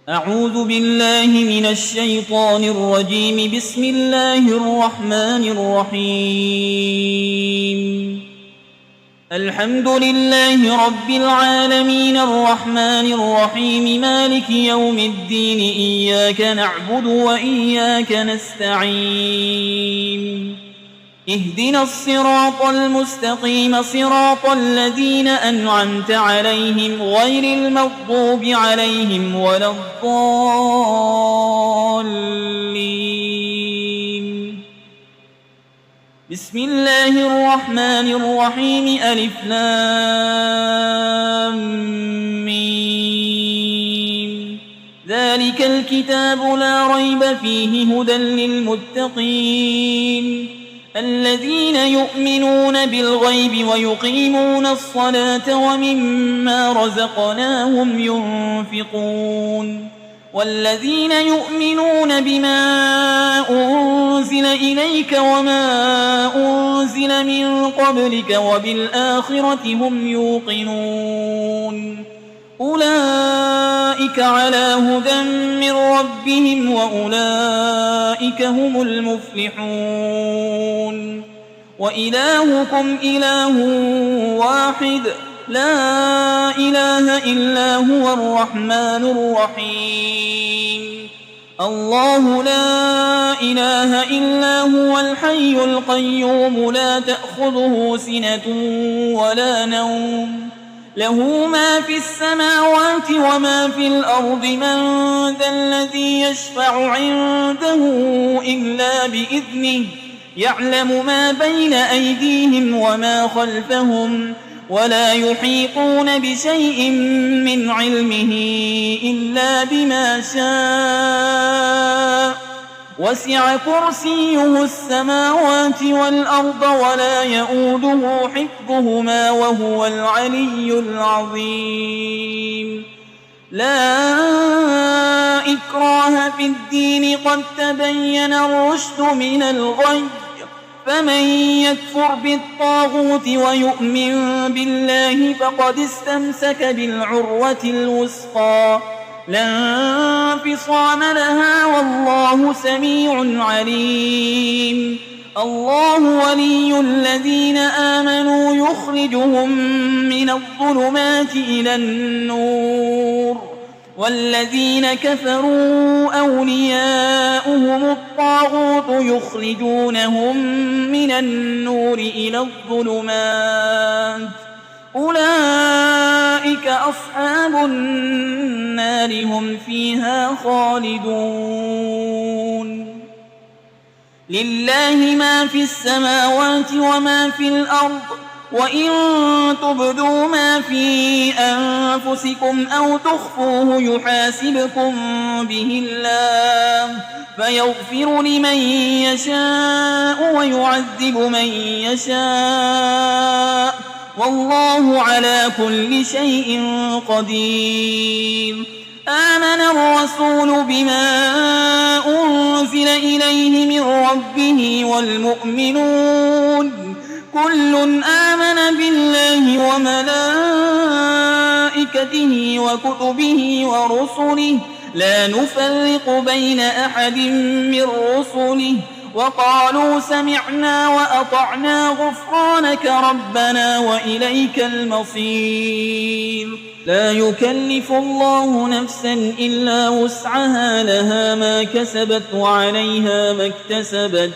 أعوذ بالله من الشيطان الرجيم. بسم الله الرحمن الرحيم. الحمد لله رب العالمين الرحمن الرحيم مالك يوم الدين. إياك نعبد وإياك نستعين. اهدنا الصراط المستقيم صراط الذين أنعمت عليهم غير المغضوب عليهم ولا الضالين. بسم الله الرحمن الرحيم. ألف لام ميم. ذلك الكتاب لا ريب فيه هدى للمتقين الذين يؤمنون بالغيب ويقيمون الصلاة ومما رزقناهم ينفقون والذين يؤمنون بما أنزل إليك وما أنزل من قبلك وبالآخرة هم يوقنون أولئك على هدى من ربهم وأولئك هم المفلحون. وإلهكم إله واحد لا إله إلا هو الرحمن الرحيم. الله لا إله إلا هو الحي القيوم لا تأخذه سنة ولا نوم له ما في السماوات وما في الأرض. من ذا الذي يشفع عنده إلا بإذنه يعلم ما بين أيديهم وما خلفهم ولا يحيطون بشيء من علمه إلا بما شاء. وسع كرسيه السماوات والأرض ولا يؤوده حفظهما وهو العلي العظيم. لا إكراه في الدين قد تبين الرشد من الغي. فمن يكفر بالطاغوت ويؤمن بالله فقد استمسك بالعروة الوثقى لا انفصام لها والله سميع عليم. الله ولي الذين آمنوا يخرجهم من الظلمات إلى النور والذين كفروا أولياؤهم الطاغوت يخرجونهم من النور إلى الظلمات أولئك أصحاب النار هم فيها خالدون. لله ما في السماوات وما في الأرض وإن تبدوا ما في أنفسكم أو تخفوه يحاسبكم به الله فيغفر لمن يشاء ويعذب من يشاء والله على كل شيء قدير. آمن الرسول بما أنزل إليه من ربه والمؤمنون كل آمن بالله وملائكته وكتبه ورسله لا نفرق بين أحد من رسله وقالوا سمعنا وأطعنا غفرانك ربنا وإليك المصير. لا يكلف الله نفسا إلا وسعها لها ما كسبت وعليها ما اكتسبت.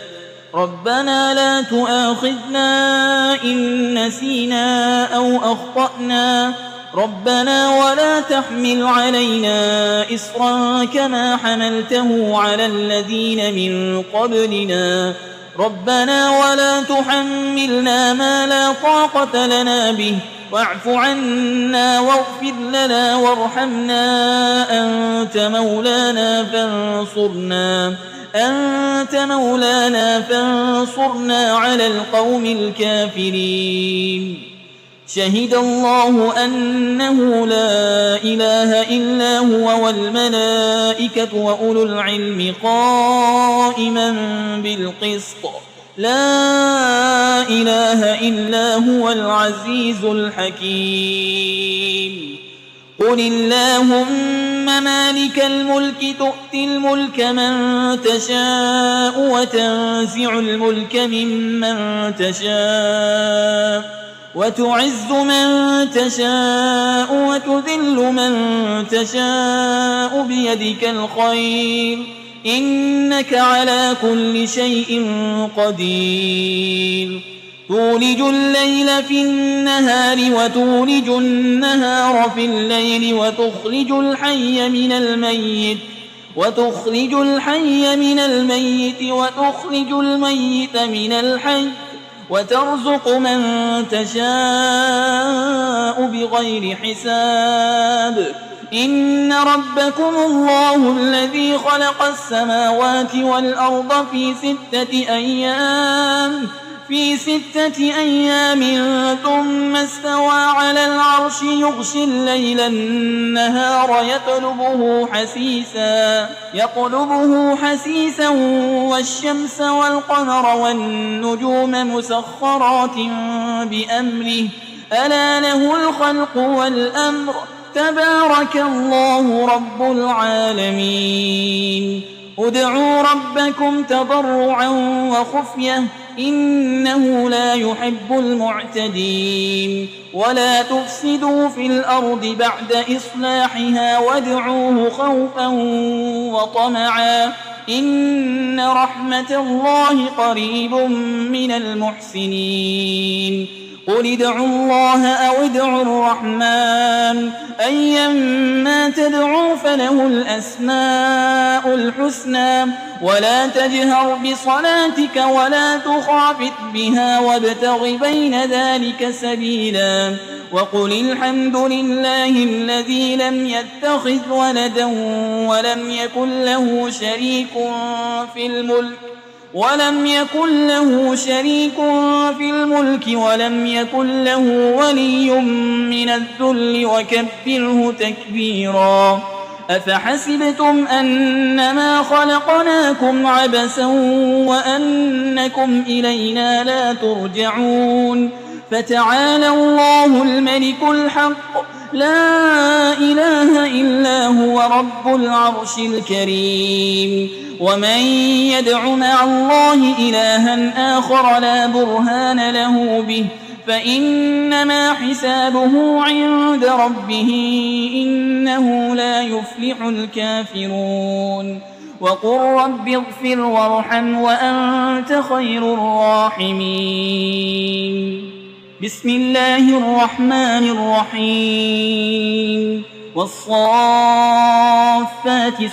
ربنا لا تؤاخذنا إن نسينا أو أخطأنا ربنا ولا تحمل علينا إصرا كما حملته على الذين من قبلنا ربنا ولا تحملنا ما لا طاقة لنا به واعف عنا واغفر لنا وارحمنا أنت مولانا فانصرنا على القوم الكافرين. شهد الله أنه لا إله إلا هو والملائكة وأولو العلم قائما بالقسط لا إله إلا هو العزيز الحكيم. قل اللهم مالك الملك تؤتي الملك من تشاء وتنزع الملك ممن تشاء وتعز من تشاء وتذل من تشاء بيدك الخير إنك على كل شيء قدير تولج الليل في النهار وتولج النهار في الليل وتخرج الحي من الميت وتخرج الميت من الحي وترزق من تشاء بغير حساب إن ربكم الله الذي خلق السماوات والأرض في 6 أيام ثم استوى على العرش يغشي الليل النهار يطلبه حسيسا والشمس والقمر والنجوم مسخرات بأمره ألا له الخلق والأمر تبارك الله رب العالمين ادعوا ربكم تضرعا وخفية إنه لا يحب المعتدين ولا تفسدوا في الأرض بعد إصلاحها وادعوه خوفا وطمعا إن رحمة الله قريب من المحسنين قل ادعوا الله أو ادعوا الرحمن أيما تدعوا فله الأسماء الحسنى ولا تجهر بصلاتك ولا تخافت بها وابتغ بين ذلك سبيلا وقل الحمد لله الذي لم يتخذ ولدا ولم يكن له شريك في الملك ولم يكن له ولي من الذل وكبره تكبيرا أفحسبتم أنما خلقناكم عبثا وأنكم إلينا لا ترجعون فتعالى الله الملك الحق لا إله إلا هو رب العرش الكريم ومن يدع مع الله إلها آخر لا برهان له به فإنما حسابه عند ربه إنه لا يفلح الكافرون وقل رب اغفر وارحم وأنت خير الراحمين بسم الله الرحمن الرحيم والصافات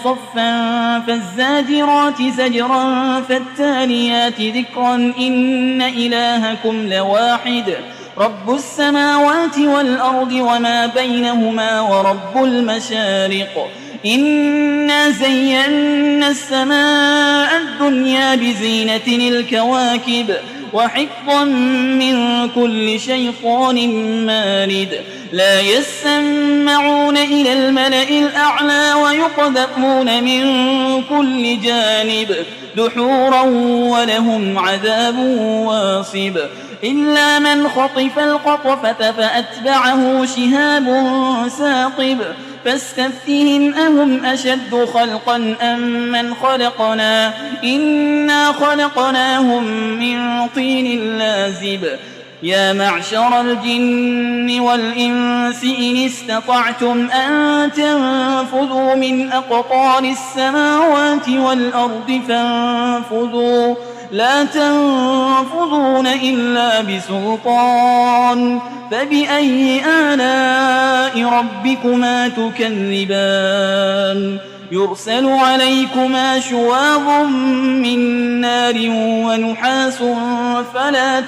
صفا فالزاجرات زجرا فالتاليات ذكرا إن إلهكم لواحد رب السماوات والأرض وما بينهما ورب المشارق إنا زينا السماء الدنيا بزينة الكواكب وحفظا من كل شيطان مارد لا يسمعون إلى الملأ الأعلى ويقذفون من كل جانب دحورا ولهم عذاب واصب إلا من خطف الخطفة فأتبعه شهاب ثاقب فاستفتهم أهم أشد خلقا أم من خلقنا إنا خلقناهم من طين لازب يا معشر الجن والإنس إن استطعتم أن تنفذوا من أقطار السماوات والأرض فانفذوا لا تنفذون إلا بسلطان فبأي آلاء ربكما تكذبان يرسل عليكما شواظ من نار ونحاس فلا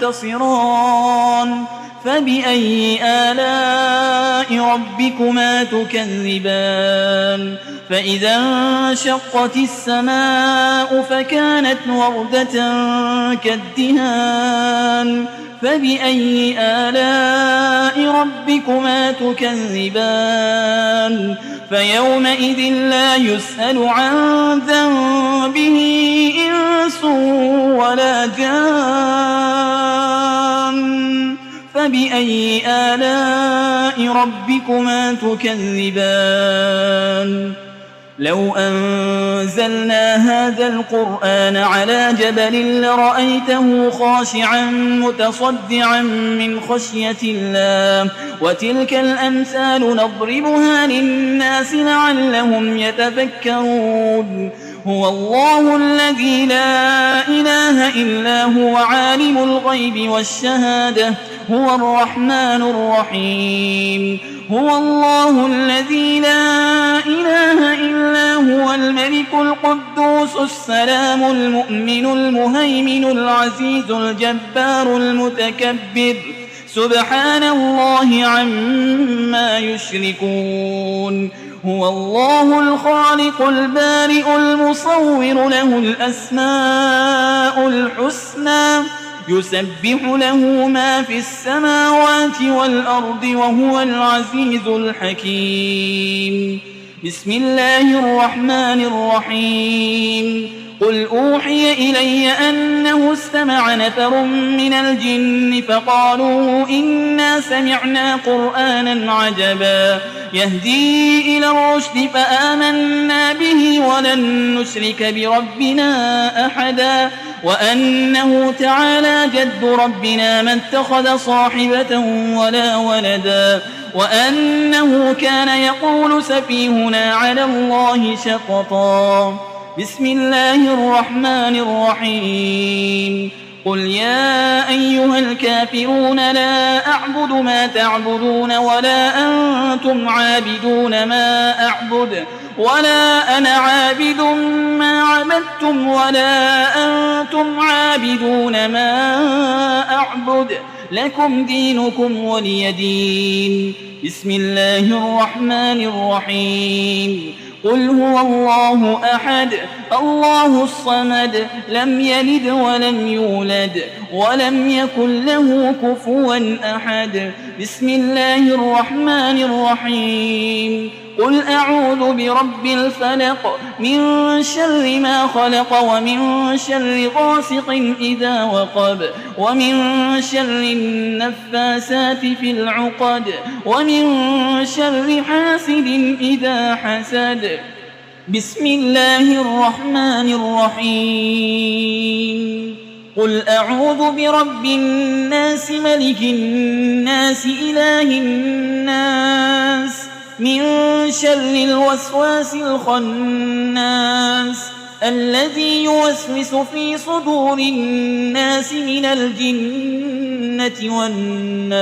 تنتصران فبأي آلاء ربكما تكذبان فإذا انشقت السماء فكانت وردة كالدهان فبأي آلاء ربكما تكذبان فيومئذ لا يسأل عن ذنبه إنس ولا جان فبأي آلاء ربكما تكذبان لو أنزلنا هذا القرآن على جبل لرأيته خاشعا متصدعا من خشية الله وتلك الأمثال نضربها للناس لعلهم يتفكرون هو الله الذي لا إله إلا هو عالم الغيب والشهادة هو الرحمن الرحيم هو الله الذي لا إله إلا هو الملك القدوس السلام المؤمن المهيمن العزيز الجبار المتكبر سبحان الله عما يشركون هو الله الخالق البارئ المصور له الأسماء الحسنى يسبح له ما في السماوات والأرض وهو العزيز الحكيم بسم الله الرحمن الرحيم قل أوحي إلي أنه استمع نفر من الجن فقالوا إنا سمعنا قرآنا عجبا يهدي إلى الرشد فآمنا به ولن نشرك بربنا أحدا وأنه تعالى جد ربنا ما اتخذ صاحبة ولا ولدا وأنه كان يقول سفيهنا على الله شططا بسم الله الرحمن الرحيم قل يا أيها الكافرون لا أعبد ما تعبدون ولا أنتم عابدون ما أعبد ولا أنا عابد ما عبدتم ولا أنتم عابدون ما أعبد لكم دينكم ولي دين بسم الله الرحمن الرحيم قل هو الله أحد الله الصمد لم يلد ولم يولد ولم يكن له كفوا أحد بسم الله الرحمن الرحيم قل أعوذ برب الفلق من شر ما خلق ومن شر غاسق إذا وقب ومن شر النفاسات في العقد ومن شر حاسد إذا حسد بسم الله الرحمن الرحيم قل أعوذ برب الناس ملك الناس إله الناس من شر الوسواس الخناس الذي يوسوس في صدور الناس من الجنة والناس